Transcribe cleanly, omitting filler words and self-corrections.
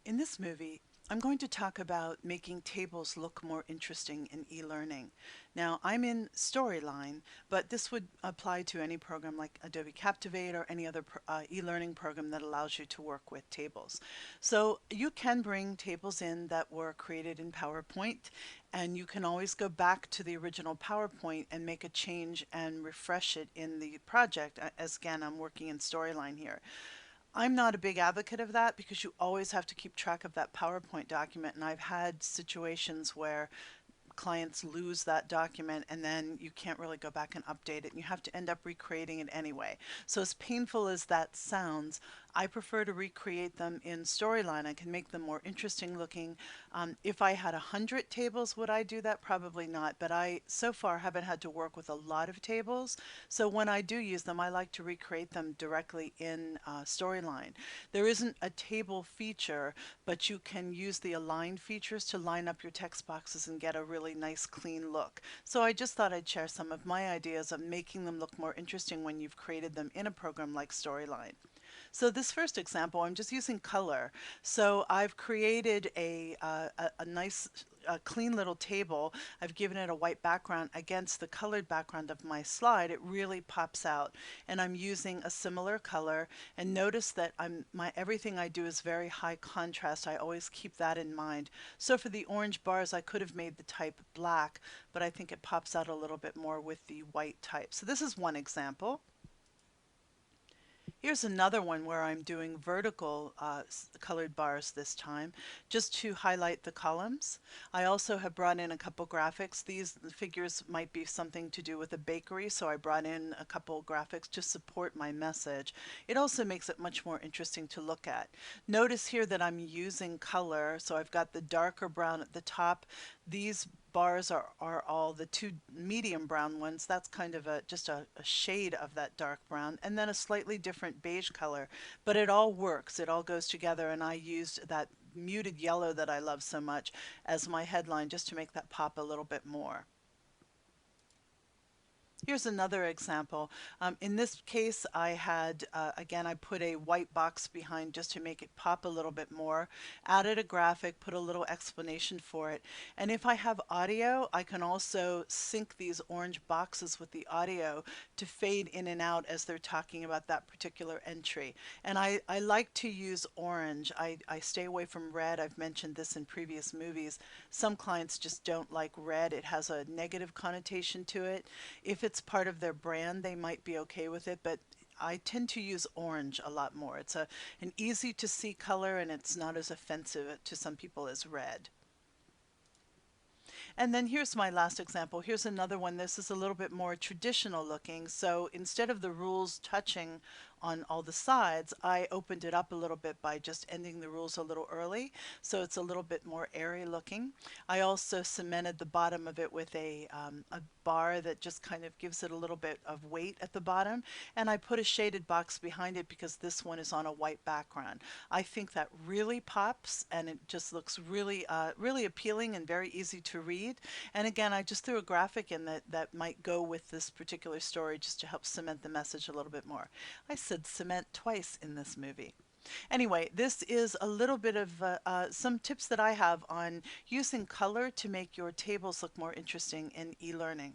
In this movie, I'm going to talk about making tables look more interesting in e-learning. Now, I'm in Storyline, but this would apply to any program like Adobe Captivate or any other e-learning program that allows you to work with tables. So you can bring tables in that were created in PowerPoint, and you can always go back to the original PowerPoint and make a change and refresh it in the project. As again, I'm working in Storyline here. I'm not a big advocate of that because you always have to keep track of that PowerPoint document. And I've had situations where clients lose that document and then you can't really go back and update it and you have to end up recreating it anyway. So as painful as that sounds, I prefer to recreate them in Storyline. I can make them more interesting looking. If I had 100 tables, would I do that? Probably not, but I so far haven't had to work with a lot of tables. So when I do use them, I like to recreate them directly in Storyline. There isn't a table feature, but you can use the align features to line up your text boxes and get a really nice clean look. So I just thought I'd share some of my ideas of making them look more interesting when you've created them in a program like Storyline. So this first example, I'm just using color. So I've created a nice clean little table. I've given it a white background against the colored background of my slide. It really pops out. And I'm using a similar color. And notice that everything I do is very high contrast. I always keep that in mind. So for the orange bars, I could have made the type black, but I think it pops out a little bit more with the white type. So this is one example. Here's another one where I'm doing vertical colored bars this time, just to highlight the columns. I also have brought in a couple graphics. These figures might be something to do with a bakery, so I brought in a couple graphics to support my message. It also makes it much more interesting to look at. Notice here that I'm using color, so I've got the darker brown at the top. These bars are all the two medium brown ones. That's kind of just a shade of that dark brown, and then a slightly different beige color. But it all works. It all goes together, and I used that muted yellow that I love so much as my headline just to make that pop a little bit more. Here's another example. In this case, I had, again, I put a white box behind just to make it pop a little bit more, added a graphic, put a little explanation for it. And if I have audio, I can also sync these orange boxes with the audio to fade in and out as they're talking about that particular entry. And I like to use orange. I stay away from red. I've mentioned this in previous movies. Some clients just don't like red. It has a negative connotation to it. If it's part of their brand, they might be okay with it, but I tend to use orange a lot more. It's an easy to see color and it's not as offensive to some people as red. And then here's my last example. Here's another one. This is a little bit more traditional looking. So instead of the rules touching on all the sides, I opened it up a little bit by just ending the rules a little early. So it's a little bit more airy looking. I also cemented the bottom of it with a bar that just kind of gives it a little bit of weight at the bottom. And I put a shaded box behind it because this one is on a white background. I think that really pops and it just looks really, really appealing and very easy to read. And again, I just threw a graphic in that might go with this particular story just to help cement the message a little bit more. I said cement twice in this movie. Anyway, this is a little bit of some tips that I have on using color to make your tables look more interesting in e-learning.